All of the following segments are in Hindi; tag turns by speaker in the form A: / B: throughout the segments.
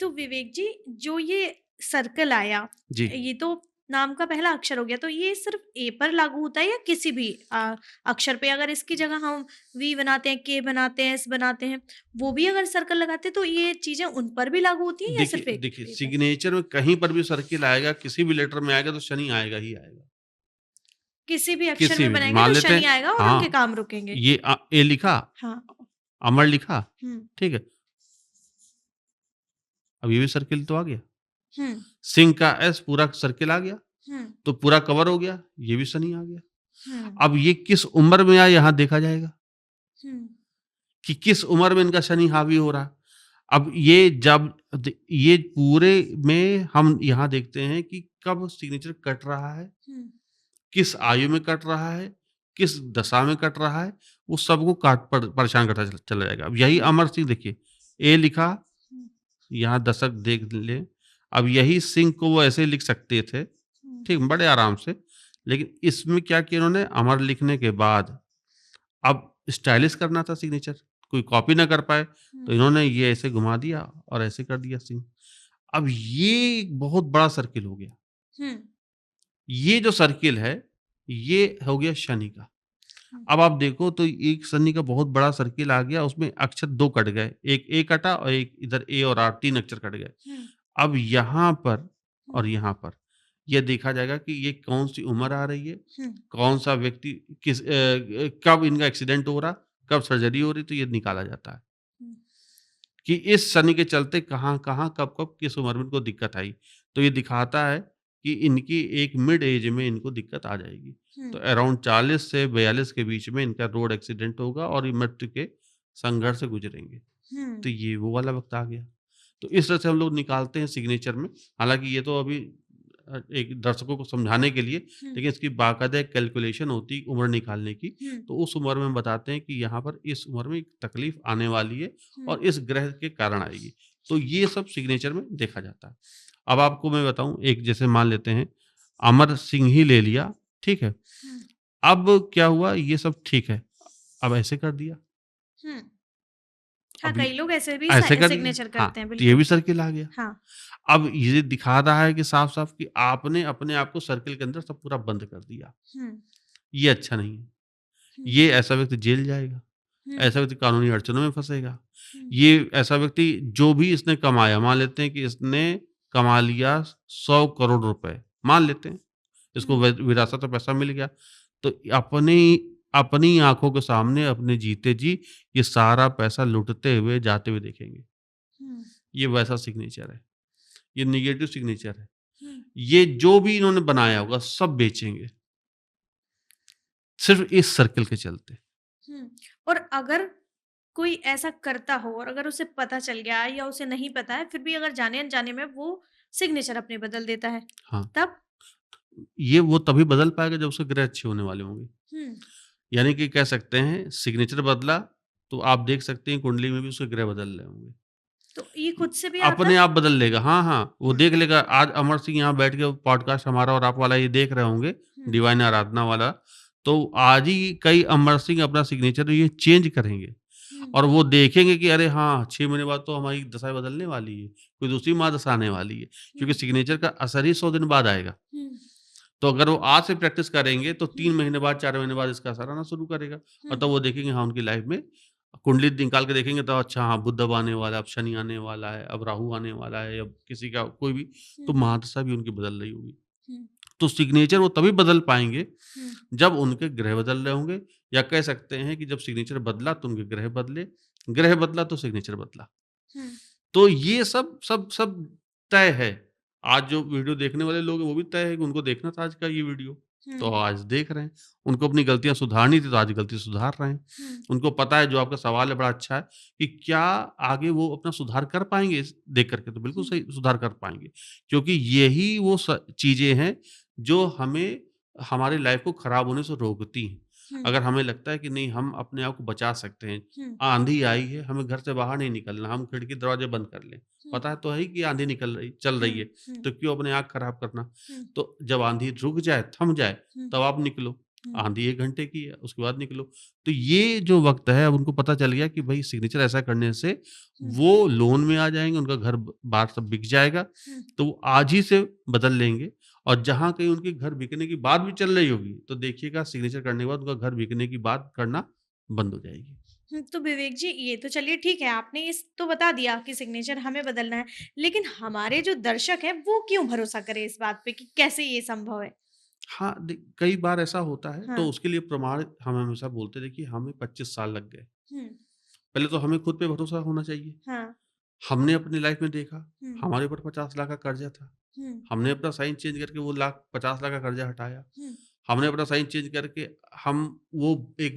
A: तो विवेक जी, जो ये सर्कल आया,
B: जी।
A: ये तो नाम का पहला अक्षर हो गया, तो ये सिर्फ़ ए पर लागू होता है या किसी भी अक्षर पे? अगर इसकी जगह हम वी बनाते हैं, के बनाते हैं, एस बनाते हैं, वो भी अगर सर्कल लगाते हैं, तो ये चीज़ें उन पर भी लागू होती हैं या सिर्फ़
B: देखिए
A: एक
B: देखिए,
A: पे पर?
B: सिग्नेचर में कहीं पर भी सर्किल आएगा, किसी भी लेटर में आएगा तो शनि आएगा ही आएगा।
A: किसी भी अक्षर
B: किसी
A: में
B: भी
A: बनाएँगे
B: मान
A: तो
B: लेते
A: शनि
B: हैं
A: आएगा और उनके
B: हाँ,
A: काम रुकेंगे।
B: ये ए लिखा,
A: हाँ।
B: अमर लिखा,
A: हुँ,
B: ठीक है? अब ये भी सर्किल तो आ गया।
A: हुँ,
B: सिंह का एस पूरा सर्किल आ गया,
A: हुँ,
B: तो पूरा कवर हो गया, ये भी शनि आ गया।
A: हुँ,
B: अब ये किस उम्र में आया यहाँ देखा जाएगा,
A: हुँ,
B: कि किस उम्र में इनका शनि हावी हो रहा। अब ये जब ये पूरे में हम यहाँ देखते हैं कि कब सिग्नेचर कट रहा है,
A: हुँ,
B: किस आयु में कट रहा है, किस दशा में कट रहा है, वो सबको काट परेशान करता चला जाएगा। अब यही
A: हुँ,
B: अमर सिंह देखिए, ए लिखा,
A: हुँ,
B: यहाँ दशक देख लें। अब यही सिंह को वो ऐसे लिख सकते थे,
A: हुँ,
B: ठीक, बड़े आराम से। लेकिन इसमें क्या किया इन्होंने, अमर लिखने के बाद अब स्टाइलिश करना था सिग्नेचर, कोई कॉपी ना कर पाए, तो
A: हुँ,
B: इन्होंने ये ऐसे घुमा दिया और ऐसे कर दिया सिंह। अब ये एक बहुत बड़ा सर्किल हो गया।
A: हुँ,
B: ये जो सर्किल है, ये हो गया शनि का।
A: हुँ,
B: अब आप देखो तो एक शनि का बहुत बड़ा सर्किल आ गया, उसमें अक्षर 2 कट गए। एक ए कटा और एक इधर ए और आर 3 अक्षर कट गए।
A: हुँ,
B: अब यहाँ पर
A: हुँ,
B: और यहाँ पर ये देखा जाएगा कि ये कौन-सी उम्र आ रही है,
A: हुँ,
B: कौन-सा व्यक्ति कब इनका एक्सीडेंट हो रहा, कब सर्जरी हो रही, तो ये निकाला जाता है
A: हुँ,
B: कि इस शनि के चलते कहाँ-कहाँ, कब-कब, किस उम्र में इनको दिक्कत आई। तो ये दिखाता है कि इनकी एक मिड एज में इनको दिक्कत आ जाएगी।
A: हुँ,
B: तो अराउंड 40 से 42 के बीच में इनका रोड एक्सीडेंट होगा और ये मृत्यु के संघर्ष से गुज़रेंगे।
A: हुँ,
B: तो ये वो वाला वक़्त आ गया। तो इस तरह से हम लोग निकालते हैं सिग्नेचर में। हालाँकि ये तो अभी एक दर्शकों को समझाने के लिए,
A: हुँ,
B: लेकिन इसकी बाकायदा एक कैलकुलेशन होती है उम्र निकालने की।
A: हुँ,
B: तो उस उम्र में हम बताते हैं कि यहाँ पर इस उम्र में तकलीफ़ आने वाली है
A: हुँ,
B: और इस ग्रह के कारण आएगी। तो ये सब सिग्नेचर में देखा जाता है। अब आपको मैं बताऊँ, एक जैसे मान लेते हैं, अमर सिंह ही ले लिया, ठीक है?
A: हुँ,
B: अब क्या हुआ, ये सब ठीक है। अब ऐसे कर दिया।
A: हुँ। हाँ,
B: अब
A: कई लोग ऐसे भी
B: ऐसे कर दिया।
A: सिग्नेचर
B: हाँ,
A: करते हैं,
B: तो ये
A: बिल्कुल।
B: भी सर्किल आ गया।
A: हाँ।
B: अब ये दिखा रहा है कि साफ-साफ कि आपने अपने आप को सर्किल के अंदर सब पूरा बंद कर दिया।
A: हुँ,
B: ये अच्छा नहीं है।
A: हुँ,
B: ये ऐसा व्यक्ति जेल जाएगा,
A: हुँ,
B: ऐसा व्यक्ति कानूनी अड़चनों में फँसेगा।
A: हुँ,
B: ये ऐसा व्यक्ति जो भी इसने कमाया, मान लेते हैं कि इसने कमा लिया 100 करोड़ रुपए, मान लेते हैं, इसको
A: हुँ,
B: विरासत में पैसा मिल गया, तो अपनी अपनी आँखों के सामने अपने जीते जी ये सारा पैसा लुटते हुए, जाते हुए देखेंगे।
A: हुँ,
B: ये वैसा सिग्नेचर है, ये नेगेटिव सिग्नेचर है।
A: हुँ,
B: ये जो भी इन्होंने बनाया होगा सब बेचेंगे, सिर्फ़ इस सर्किल के चलते।
A: हुँ। और अगर कोई ऐसा करता हो और अगर उसे पता चल गया या उसे नहीं पता है, फिर भी अगर जाने-अनजाने में वो सिग्नेचर अपने बदल देता है,
B: हाँ,
A: तब?
B: ये वो तभी बदल पाएगा जब उसके ग्रह अच्छे होने वाले होंगे।
A: हुँ,
B: यानी कि कह सकते हैं सिग्नेचर बदला, तो आप देख सकते हैं कुंडली में भी उसके ग्रह बदल रहे होंगे।
A: तो ये खुद से भी आता
B: अपने
A: है?
B: आप बदल लेगा। हाँ, हाँ, वो
A: हुँ,
B: देख लेगा। आज अमर सिंह यहाँ बैठ के पॉडकास्ट हमारा और आप वाला ये देख रहे होंगे,
A: हुँ,
B: डिवाइन आराधना वाला, तो आज ही कई अमर सिंह अपना सिग्नेचर ये चेंज करेंगे
A: हुँ,
B: और वो देखेंगे कि अरे हाँ, 6 महीने बाद तो हमारी दशाएँ बदलने वाली है, कोई दूसरी महादशा आने वाली है,
A: हुँ,
B: क्योंकि सिग्नेचर का असर ही 100 दिन बाद आएगा।
A: हुँ,
B: तो अगर वो आज से प्रैक्टिस करेंगे तो
A: हुँ,
B: 3 महीने बाद, 4 महीने बाद इसका असर आना शुरू करेगा
A: हुँ,
B: और तब वो देखेंगे हाँ, उनकी लाइफ़ में कुंडली निकाल के देखेंगे तो अच्छा हाँ, बुध अब आने वाला है, अब शनि आने वाला है, अब राहु आने वाला है, अब किसी का कोई भी, तो
A: हुँ,
B: महादशा भी उनकी बदल रही होगी।
A: हुँ,
B: तो सिग्नेचर वो तभी बदल पाएँगे
A: हुँ,
B: जब उनके ग्रह बदल रहे होंगे, या कह सकते हैं कि जब सिग्नेचर बदला तो उनके ग्रह बदले, ग्रह बदला तो सिग्नेचर बदला।
A: हुँ,
B: तो ये सब तय है। आज जो वीडियो देखने वाले लोग हैं वो भी तय है कि उनको देखना था आज का ये वीडियो,
A: हुँ,
B: तो आज देख रहे हैं। उनको अपनी गलतियाँ सुधारनी थी तो आज गलती सुधार रहे हैं।
A: हुँ,
B: उनको पता है, जो आपका सवाल है बड़ा अच्छा है, कि क्या आगे वो अपना सुधार कर पाएँगे इस देख कर के? तो बिल्कुल
A: हुँ,
B: सही सुधार कर पाएँगे। क्योंकि यही वो चीज़ें हैं जो हमें हमारी लाइफ़ को खराब होने से रोकती हैं।
A: हुँ,
B: अगर हमें लगता है कि नहीं, हम अपने आप को बचा सकते हैं,
A: हुँ,
B: आँधी आई है, हमें घर से बाहर नहीं निकलना, हम खिड़की दरवाज़े बंद कर लें।
A: हुँ,
B: पता तो है ही कि आँधी चल रही है,
A: हुँ, हुँ,
B: तो क्यों अपने आँख खराब करना?
A: हुँ,
B: तो जब आँधी रुक जाए, थम जाए,
A: हुँ,
B: तब आप निकलो।
A: हुँ,
B: आँधी 1 घंटे की है, उसके बाद निकलो। तो ये जो वक़्त है, अब उनको पता चल गया कि भई सिग्नेचर ऐसा करने से
A: हुँ,
B: वो लोन में आ जाएँगे, उनका घर ब बार सब बिक जाएगा,
A: हुँ,
B: तो वो आज ही से बदल लेंगे और जहाँ कहीं उनके घर बिकने की बात भी चल रही होगी, तो देखिएगा सिग्नेचर करने के बाद उनका घर बिकने की बात करना बंद हो जाएगी।
A: तो विवेक जी, ये तो चलिए ठीक है, आपने इस तो बता दिया कि सिग्नेचर हमें बदलना है, लेकिन हमारे जो दर्शक हैं, वो क्यों भरोसा करें इस बात पे कि कैसे ये संभव है?
B: हाँ, कई बार ऐसा होता है, तो
A: हाँ,
B: उसके लिए प्रमाण हम हमेशा बोलते हैं, देखिए हमें 25 साल लग गए।
A: हुँ,
B: पहले तो हमें खुद पे भरोसा होना चाहिए।
A: हाँ,
B: हमने अपनी लाइफ़ में देखा,
A: हुँ,
B: हमारे ऊपर 50 लाख का कर्ज़ा था।
A: हुँ,
B: हमने अपना साइन चेंज करके वो 50 लाख का कर्ज़ा हटाया।
A: हुँ,
B: हमने अपना साइन चेंज करके हम वो एक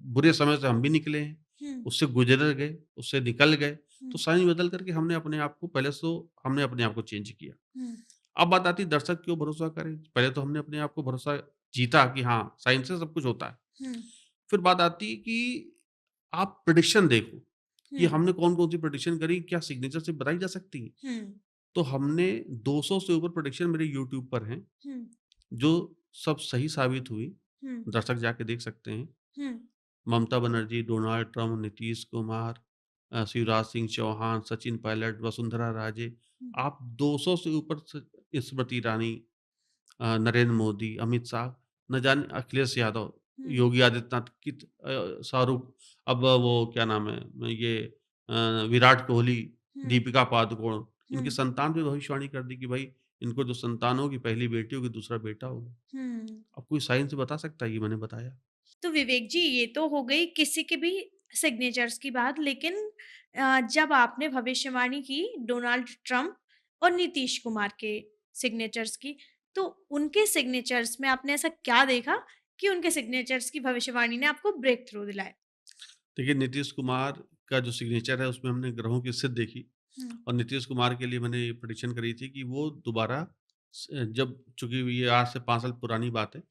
B: बुरे समय से हम भी निकले हैं,
A: हुँ,
B: उससे गुज़र गए, उससे निकल गए।
A: हुँ,
B: तो साइन बदल करके हमने अपने आप को पहले तो हमने अपने आप को चेंज किया।
A: हुँ,
B: अब बात आती है दर्शक क्यों भरोसा करें? पहले तो हमने अपने आप को भरोसा जीता कि हाँ, साइन से सब कुछ होता है।
A: हुँ,
B: फिर बात आती है कि आप प्रेडिक्शन देखो, कि
A: हुँ,
B: हमने कौन-कौन सी प्रेडिक्शन करी, क्या सिग्नेचर से बताई जा सकती है?
A: हुँ,
B: तो हमने 200 से ऊपर प्रेडिक्शन मेरे यूट्यूब पर हैं,
A: हुँ,
B: जो सब सही साबित हुई।
A: हुँ,
B: दर्शक जाके देख सकते हैं।
A: हुँ,
B: ममता बनर्जी, डोनाल्ड ट्रम्प, नीतीश कुमार, शिवराज सिंह चौहान, सचिन पायलट, वसुंधरा राजे,
A: हुँ,
B: आप 200 से ऊपर स्मृति ईरानी, नरेंद्र मोदी, अमित शाह, न जाने अखिलेश यादव,
A: हुँ,
B: योगी आदित्यनाथ, शाहरुख, अब वो क्या नाम है, ये विराट कोहली,
A: हुँ,
B: दीपिका पादुकोण,
A: हुँ,
B: इनकी संतान भी भविष्यवाणी कर दी कि भाई इनको जो संतान होगी, पहली बेटी होगी, दूसरा बेटा होगा।
A: हुँ।
B: अब कोई साइंस से बता सकता है ये मैंने बताया?
A: तो विवेक जी, ये तो हो गई किसी के भी सिग्नेचर्स की बात, लेकिन जब आपने भविष्यवाणी की डोनाल्ड ट्रंप और नीतीश कुमार के सिग्नेचर्स की, तो उनके सिग्नेचर्स में आपने ऐसा क्या देखा कि उनके सिग्नेचर्स की भविष्यवाणी ने आपको ब्रेक थ्रू दिलाया?
B: देखिए, नीतीश कुमार का जो सिग्नेचर है उसमें हमने ग्रहों की स्थिति देखी
A: हुँ,
B: और नीतीश कुमार के लिए मैंने ये प्रेडिक्शन करी थी कि वो दोबारा जब चूंकि ये आज से 5 साल पुरानी बात है,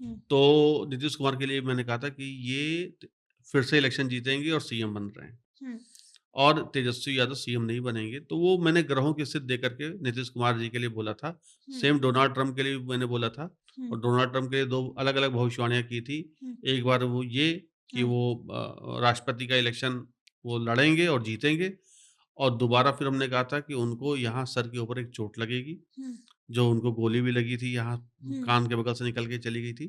A: हुँ,
B: तो नीतीश कुमार के लिए मैंने कहा था कि ये फिर से इलेक्शन जीतेंगे और सीएम बन रहे हैं
A: हुँ,
B: और तेजस्वी यादव सीएम नहीं बनेंगे। तो वो मैंने ग्रहों की स्थिति दे करके नीतीश कुमार जी के लिए बोला था।
A: हुँ,
B: सेम डोनाल्ड ट्रंप के लिए भी मैंने बोला था
A: हुँ,
B: और डोनाल्ड ट्रंप के लिए 2 अलग-अलग भविष्यवाणियाँ की थी।
A: हुँ,
B: एक बार वो ये कि
A: हुँ,
B: वो राष्ट्रपति का इलेक्शन वो लड़ेंगे और जीतेंगे और दोबारा फिर हमने कहा था कि उनको यहाँ सर के ऊपर एक चोट लगेगी,
A: हुँ,
B: जो उनको गोली भी लगी थी यहाँ
A: हुँ,
B: कान के बगल से निकल के चली गई थी।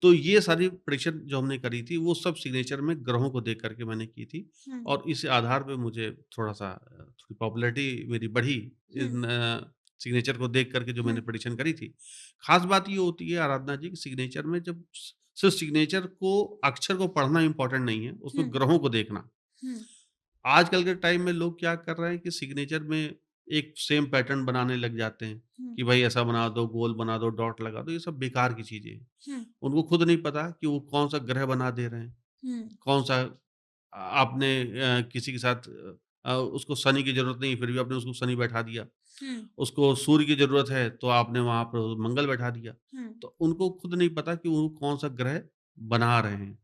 B: तो ये सारी प्रेडिक्शन जो हमने करी थी, वो सब सिग्नेचर में ग्रहों को देख कर के मैंने की थी
A: हुँ,
B: और इस आधार पे मुझे थोड़ा-सा थोड़ी पॉपुलैरिटी मेरी बढ़ी
A: हुँ,
B: इन सिग्नेचर को देख कर के जो
A: हुँ,
B: मैंने प्रेडिक्शन करी थी। ख़ास बात ये होती है आराधना जी कि सिग्नेचर में जब सिर्फ़ सिग्नेचर को अक्षर को पढ़ना इम्पोर्टेंट नहीं है,
A: हुँ,
B: उसमें ग्रहों को देखना।
A: हुँ,
B: आजकल के टाइम में लोग क्या कर रहे हैं कि सिग्नेचर में एक सेम पैटर्न बनाने लग जाते हैं,
A: हुँ,
B: कि भाई ऐसा बना दो, गोल बना दो, डॉट लगा दो, ये सब बेकार की चीज़ें हैं।
A: हुँ,
B: उनको खुद नहीं पता कि वो कौन-सा ग्रह बना दे रहे हैं,
A: हुँ,
B: कौन-सा आपने किसी के साथ उसको शनि की ज़रूरत नहीं है, फिर भी आपने उसको शनि बैठा दिया।
A: हुँ,
B: उसको सूर्य की ज़रूरत है, तो आपने वहाँ पर मंगल बैठा दिया।
A: हुँ,
B: तो उनको खुद नहीं पता कि वो कौन-सा ग्रह बना रहे हैं।